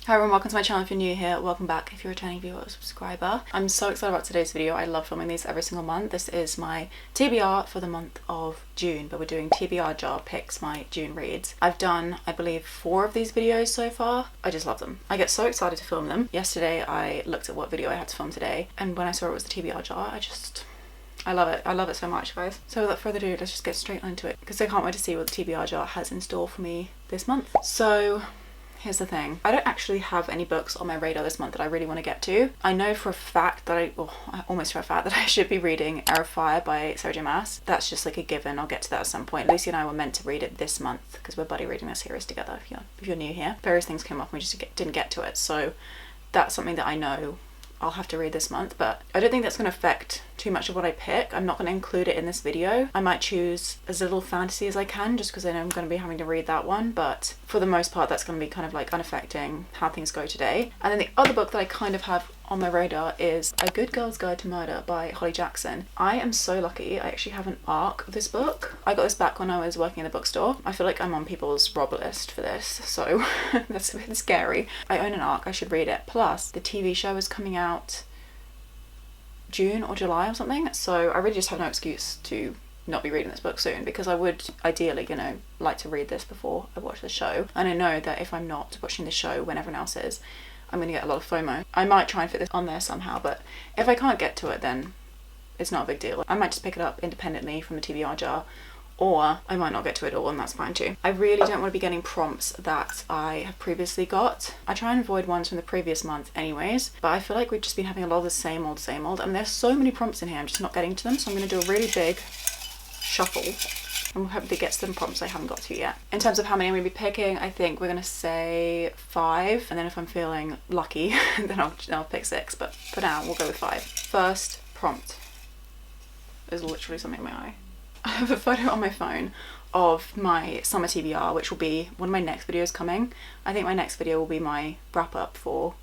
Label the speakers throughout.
Speaker 1: Hi everyone, welcome to my channel if you're new here. Welcome back if you're a returning viewer or subscriber. I'm so excited about today's video. I love filming these every single month. This is my TBR for the month of June, but we're doing TBR jar picks, my June reads. I've done, I believe, 4 of these videos so far. I just love them. I get so excited to film them. Yesterday I looked at what video I had to film today, and when I saw it was the TBR jar, I love it. I love it so much, guys. So without further ado, let's just get straight into it because I can't wait to see what the TBR jar has in store for me this month. So here's the thing. I don't actually have any books on my radar this month that I really want to get to. I know for a fact that almost for a fact that I should be reading Air of Fire by Sarah J Maas. That's just like a given. I'll get to that at some point. Lucy and I were meant to read it this month because we're buddy reading this series together if you're new here. Various things came up and we just didn't get to it. So that's something that I know I'll have to read this month, but I don't think that's going to affect too much of what I pick. I'm not going to include it in this video. I might choose as little fantasy as I can just because I know I'm going to be having to read that one, but for the most part that's going to be kind of like unaffecting how things go today. And then the other book that I kind of have on my radar is A Good Girl's Guide to Murder by Holly Jackson. I am so lucky. I actually have an ARC of this book. I got this back when I was working in the bookstore. I feel like I'm on people's rob list for this, so that's a bit scary. I own an ARC. I should read it. Plus, the TV show is coming out June or July or something, so I really just have no excuse to not be reading this book soon because I would ideally, like to read this before I watch the show. And I know that if I'm not watching the show when everyone else is, I'm going to get a lot of FOMO. I might try and fit this on there somehow, but if I can't get to it, then it's not a big deal. I might just pick it up independently from the TBR jar, or I might not get to it at all, and that's fine too. I really don't want to be getting prompts that I have previously got. I try and avoid ones from the previous month anyways, but I feel like we've just been having a lot of the same old. And there's so many prompts in here, I'm just not getting to them, so I'm going to do a really big shuffle and hopefully get some prompts I haven't got to yet. In terms of how many I'm going to be picking, I think we're going to say 5, and then if I'm feeling lucky then I'll pick 6, but for now we'll go with 5. First prompt. There's literally something in my eye. I have a photo on my phone of my summer TBR, which will be one of my next videos coming. I think my next video will be my wrap up for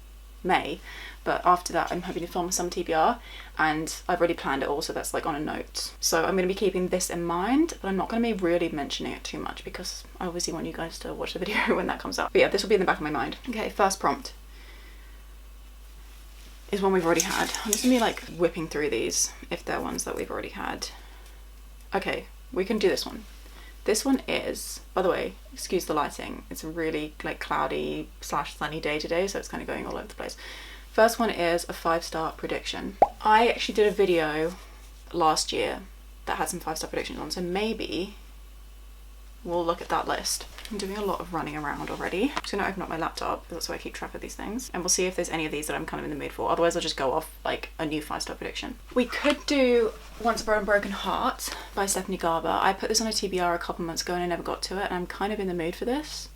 Speaker 1: May, but after that I'm hoping to film some TBR, and I've already planned it all, so that's like on a note. So I'm going to be keeping this in mind, but I'm not going to be really mentioning it too much because I obviously want you guys to watch the video when that comes out. But yeah, this will be in the back of my mind. Okay, first prompt is one we've already had. I'm just going to be like whipping through these if they're ones that we've already had. Okay, we can do this one. This one is, by the way, excuse the lighting, it's a really like cloudy / sunny day today, so it's kind of going all over the place. First one is a 5-star prediction. I actually did a video last year that had some 5-star predictions on, so maybe we'll look at that list. I'm doing a lot of running around already. I'm just gonna open up my laptop because that's where I keep track of these things, and we'll see if there's any of these that I'm kind of in the mood for. Otherwise I'll just go off like a new 5-star prediction. We could do Once a Broken Heart by Stephanie Garber. I put this on a TBR a couple months ago and I never got to it, and I'm kind of in the mood for this.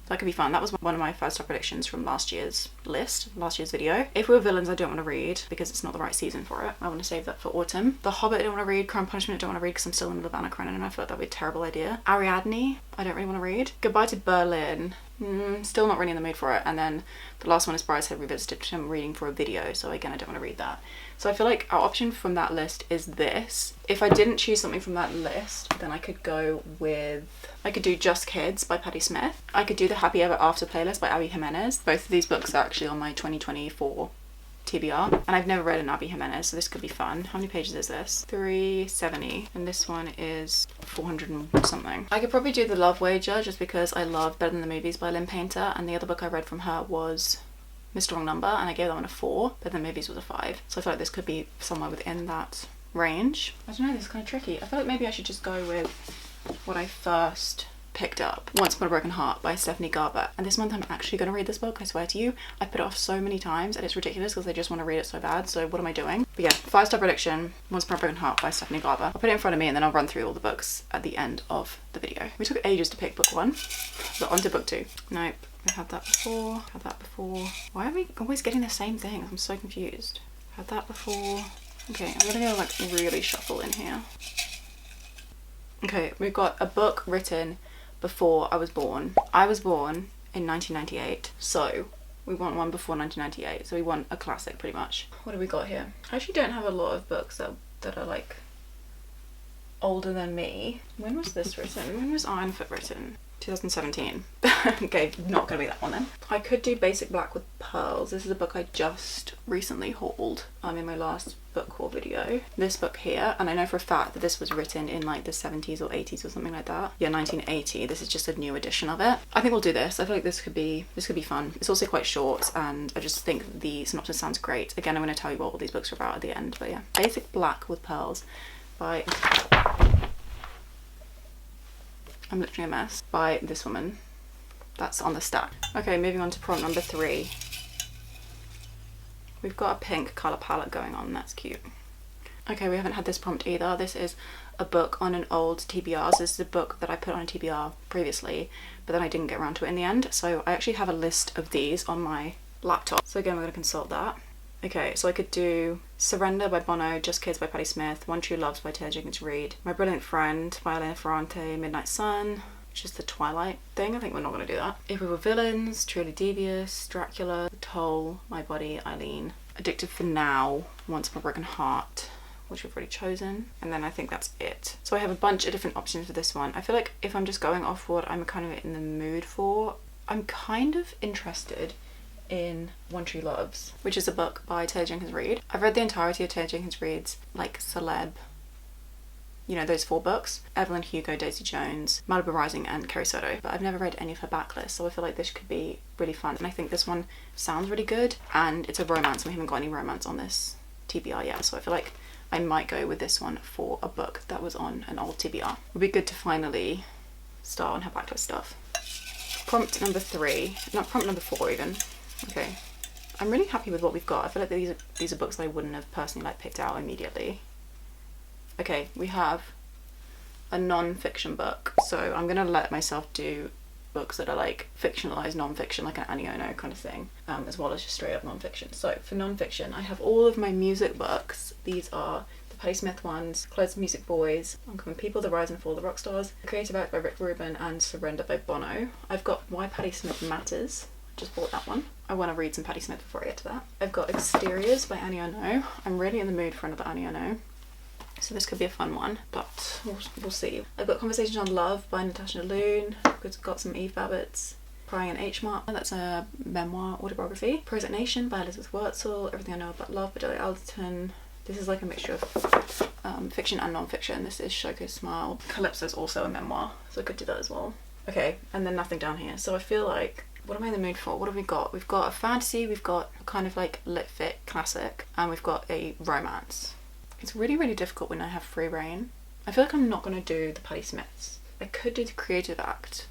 Speaker 1: That could be fun. That was one of my 5-star predictions from last year's video. If We Were Villains I don't want to read because it's not the right season for it. I want to save that for autumn. The Hobbit I don't want to read. Crime Punishment I don't want to read because I'm still in the middle of Anna Karenina and I feel like that would be a terrible idea. Ariadne I don't really want to read. Goodbye to Berlin. Still not really in the mood for it. And then the last one is Brideshead Revisited, which I'm reading for a video, so again I don't want to read that. So I feel like our option from that list is this. If I didn't choose something from that list, then I could do Just Kids by Patti Smith. I could do the Happy Ever After playlist by Abby Jimenez. Both of these books are actually on my 2024 TBR, and I've never read an Abby Jimenez, so this could be fun. How many pages is this? 370, and this one is 400 and something. I could probably do The Love Wager just because I love Better Than the Movies by Lynn Painter, and the other book I read from her was Mr. Wrong Number, and I gave that one a 4, but the movies was a 5. So I feel like this could be somewhere within that range. I don't know, this is kind of tricky. I feel like maybe I should just go with what I first picked up. Once Upon a Broken Heart by Stephanie Garber. And this month I'm actually going to read this book, I swear to you. I put it off so many times and it's ridiculous because I just want to read it so bad, so what am I doing? But yeah, 5-star prediction, Once Upon a Broken Heart by Stephanie Garber. I'll put it in front of me and then I'll run through all the books at the end of the video. We took ages to pick book 1, but on to book 2. Nope. I've had that before, Why are we always getting the same thing? I'm so confused. Had that before. Okay, I'm gonna go like really shuffle in here. Okay, we've got a book written before I was born. I was born in 1998, so we want one before 1998, so we want a classic pretty much. What do we got here? I actually don't have a lot of books that are like older than me. When was this written? When was Ironfoot written? 2017. Okay, not gonna be that one then. I could do Basic Black with Pearls. This is a book I just recently hauled in my last book haul video. This book here, and I know for a fact that this was written in like the 70s or 80s or something like that. Yeah, 1980. This is just a new edition of it. I think we'll do this. I feel like this could be fun. It's also quite short, and I just think the synopsis sounds great. Again, I'm going to tell you what all these books are about at the end, but yeah. Basic Black with Pearls by... I'm literally a mess. By this woman. That's on the stack. Okay, moving on to prompt number 3. We've got a pink colour palette going on. That's cute. Okay, we haven't had this prompt either. This is a book on an old TBR. So this is a book that I put on a TBR previously, but then I didn't get around to it in the end. So I actually have a list of these on my laptop. So again, we're going to consult that. Okay, so I could do Surrender by Bono, Just Kids by Patti Smith, One True Loves by Jenkins, Reid, My Brilliant Friend by Elena Ferrante, Midnight Sun, which is the Twilight thing. I think we're not going to do that. If We Were Villains, Truly Devious, Dracula, The Toll, My Body, Eileen, Addicted for Now, Once Upon a Broken Heart, which we've already chosen, and then I think that's it. So I have a bunch of different options for this one. I feel like if I'm just going off what I'm kind of in the mood for, I'm kind of interested in One True Loves, which is a book by Jenkins Reid. I've read the entirety of Jenkins Reid's like celeb, you know, those 4 books, Evelyn Hugo, Daisy Jones, Malibu Rising and Carrie Soto, but I've never read any of her backlist, so I feel like this could be really fun, and I think this one sounds really good, and it's a romance, and we haven't got any romance on this TBR yet, so I feel like I might go with this one for a book that was on an old TBR. It would be good to finally start on her backlist stuff. Prompt number 3, not prompt number 4 even. Okay, I'm really happy with what we've got. I feel like these are books that I wouldn't have personally like picked out immediately. Okay, we have a non-fiction book, so I'm gonna let myself do books that are like fictionalized non-fiction, like an Annie Ono kind of thing, as well as just straight up non-fiction. So for non-fiction, I have all of my music books. These are the Patti Smith ones, Close Music Boys, Uncommon People, The Rise and Fall of the Rock Stars, Creative Act by Rubin, and Surrender by Bono. I've got Why Patti Smith Matters. Just bought that one. I want to read some Patti Smith before I get to that. I've got Exteriors by Annie Ono. I'm really in the mood for another Annie Ono, so this could be a fun one, but we'll see. I've got Conversations on Love by Natasha Loon. I've got some Eve Babbitt's Crying in H Mark. That's a memoir autobiography. Prozac Nation by Elizabeth Wurtzel. Everything I Know About Love by Dolly Alderton. This is like a mixture of fiction and non-fiction. This is Shoko Smile. Calypso's also a memoir, so I could do that as well. Okay, and then nothing down here. So I feel like, what am I in the mood for? What have we got? We've got a fantasy, we've got a kind of like lit fit classic, and we've got a romance. It's really, really difficult when I have free reign. I feel like I'm not going to do the Patti Smiths. I could do the Creative Act.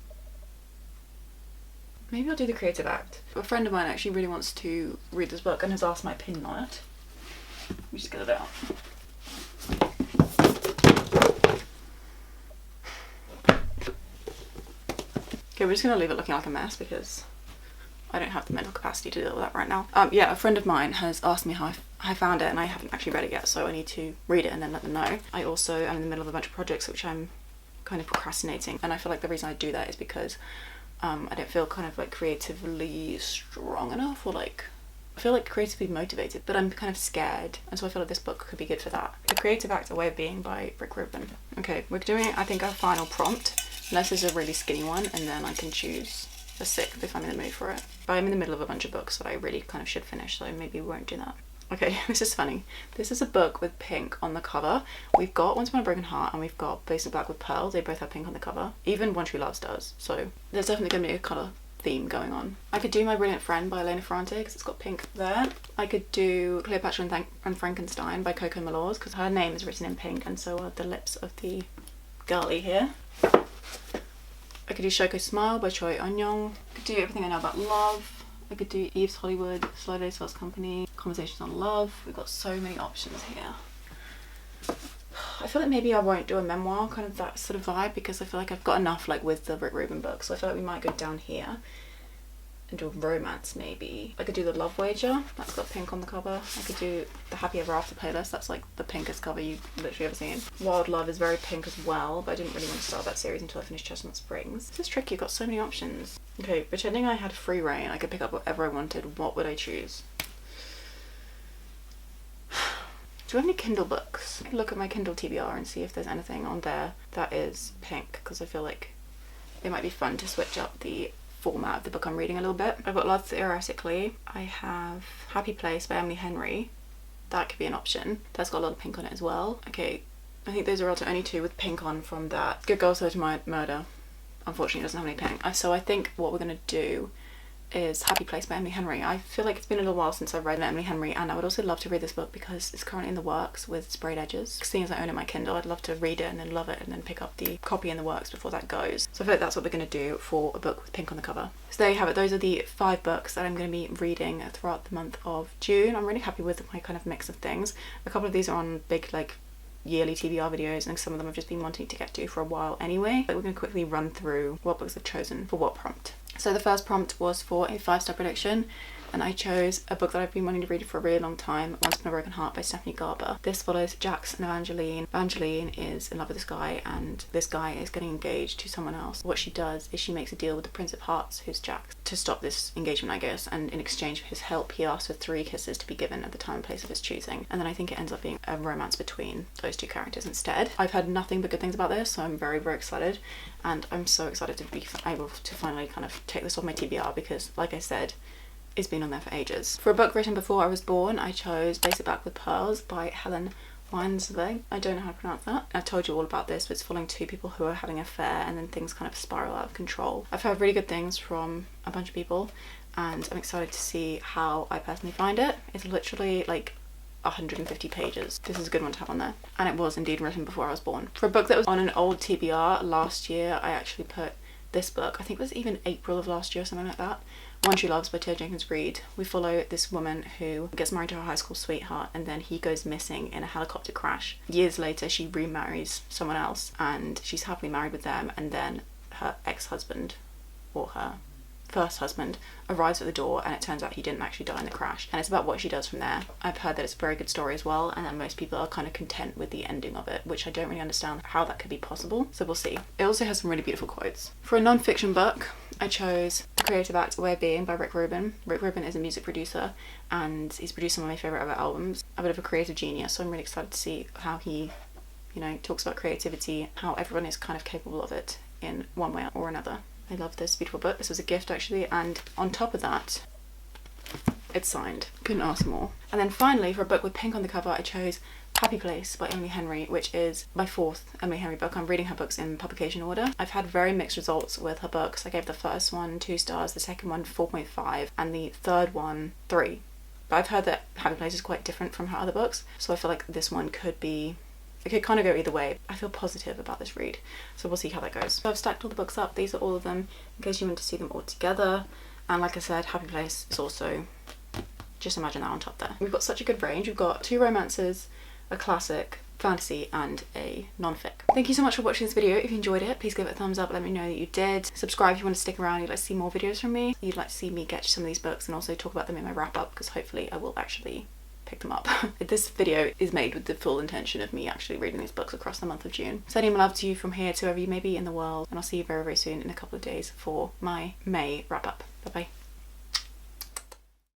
Speaker 1: Maybe I'll do the Creative Act. A friend of mine actually really wants to read this book and has asked my opinion on it. Let me just get it out. Okay, we're just going to leave it looking like a mess because I don't have the mental capacity to deal with that right now. Yeah, a friend of mine has asked me how I found it, and I haven't actually read it yet, so I need to read it and then let them know. I also am in the middle of a bunch of projects which I'm kind of procrastinating, and I feel like the reason I do that is because I don't feel kind of like creatively strong enough, or like I feel like creatively motivated, but I'm kind of scared, and so I feel like this book could be good for that. The Creative Act, A Way of Being by Rubin. Okay, we're doing, I think, our final prompt. Unless there's a really skinny one, and then I can choose a 6th if I'm in the mood for it. But I'm in the middle of a bunch of books that I really kind of should finish, so maybe we won't do that. Okay, this is funny. This is a book with pink on the cover. We've got Once Upon a Broken Heart, and we've got Basic Black with Pearls. They both have pink on the cover. Even One True Loves does, so there's definitely going to be a colour theme going on. I could do My Brilliant Friend by Elena Ferrante because it's got pink there. I could do Cleopatra and Frankenstein by Coco Malors because her name is written in pink, and so are the lips of the girlie here. I could do Shoko Smile by Choi Eun-young. I could do Everything I Know About Love. I could do Eve's Hollywood, Slow Days Fast Company, Conversations on Love. We've got so many options here. I feel like maybe I won't do a memoir, kind of that sort of vibe, because I feel like I've got enough like with the Rick Rubin book, so I feel like we might go down here and do a romance maybe. I could do The Love Wager, that's got pink on the cover. I could do the Happy Ever After playlist, that's like the pinkest cover you've literally ever seen. Wild Love is very pink as well, but I didn't really want to start that series until I finished Chestnut Springs. This is tricky, I've got so many options. Okay, pretending I had free reign, I could pick up whatever I wanted, what would I choose? Do you have any Kindle books? Look at my Kindle TBR and see if there's anything on there that is pink, because I feel like it might be fun to switch up the format of the book I'm reading a little bit. I've got lots theoretically. I have Happy Place by Emily Henry. That could be an option. That's got a lot of pink on it as well. Okay, I think those are also only two with pink on from that. Good Girl So to My Murder. Unfortunately, it doesn't have any pink. So I think what we're going to do is Happy Place by Emily Henry. I feel like it's been a little while since I've read Emily Henry, and I would also love to read this book because it's currently in the works with sprayed edges. Seeing as I own it on my Kindle, I'd love to read it and then love it and then pick up the copy in the works before that goes. So I feel like that's what we're going to do for a book with pink on the cover. So there you have it. Those are the 5 books that I'm going to be reading throughout the month of June. I'm really happy with my kind of mix of things. A couple of these are on big like yearly TBR videos, and some of them I've just been wanting to get to for a while anyway. But we're going to quickly run through what books I've chosen for what prompt. So the first prompt was for a 5-star prediction, and I chose a book that I've been wanting to read for a really long time, Once Upon a Broken Heart by Stephanie Garber. This follows Jax and Evangeline. Evangeline is in love with this guy, and this guy is getting engaged to someone else. What she does is she makes a deal with the Prince of Hearts, who's Jax, to stop this engagement, I guess, and in exchange for his help he asks for 3 kisses to be given at the time and place of his choosing. And then I think it ends up being a romance between those 2 characters instead. I've heard nothing but good things about this, so I'm very, very excited, and I'm so excited to be able to finally kind of take this off my TBR because, like I said, it's been on there for ages. For a book written before I was born, I chose Lace It Back with Pearls by Helen. I don't know how to pronounce that. I've told you all about this, but it's following 2 people who are having an affair and then things kind of spiral out of control. I've heard really good things from a bunch of people, and I'm excited to see how I personally find it. It's literally like 150 pages. This is a good one to have on there. And it was indeed written before I was born. For a book that was on an old TBR last year, I actually put this book, I think it was even April of last year or something like that, One She Loves by Jenkins Reid. We follow this woman who gets married to her high school sweetheart, and then he goes missing in a helicopter crash. Years later she remarries someone else and she's happily married with them, and then her ex-husband, or her first husband, arrives at the door, and it turns out he didn't actually die in the crash, and it's about what she does from there. I've heard that it's a very good story as well, and that most people are kind of content with the ending of it, which I don't really understand how that could be possible, so we'll see. It also has some really beautiful quotes. For a non-fiction book, I chose The Creative Act Way of Being by Rubin. Rubin is a music producer, and he's produced some of my favourite ever albums. A bit of a creative genius, so I'm really excited to see how he, talks about creativity, how everyone is kind of capable of it in one way or another. I love this beautiful book. This was a gift actually, and on top of that, it's signed. Couldn't ask more. And then finally, for a book with pink on the cover, I chose Happy Place by Emily Henry, which is my 4th Emily Henry book. I'm reading her books in publication order. I've had very mixed results with her books. I gave the first one 2 stars, the second one 4.5, and the third one 3. But I've heard that Happy Place is quite different from her other books, so I feel like this one could be, it could kind of go either way. I feel positive about this read, so we'll see how that goes. So I've stacked all the books up. These are all of them in case you want to see them all together. And like I said, Happy Place is also, just imagine that on top there. We've got such a good range. We've got 2 romances, a classic, fantasy, and a non-fic. Thank you so much for watching this video. If you enjoyed it, please give it a thumbs up. Let me know that you did. Subscribe if you want to stick around. You'd like to see more videos from me. You'd like to see me get some of these books and also talk about them in my wrap-up, because hopefully I will actually pick them up. This video is made with the full intention of me actually reading these books across the month of June. Sending my love to you from here to wherever you may be in the world, and I'll see you very, very soon in a couple of days for my May wrap-up. Bye-bye.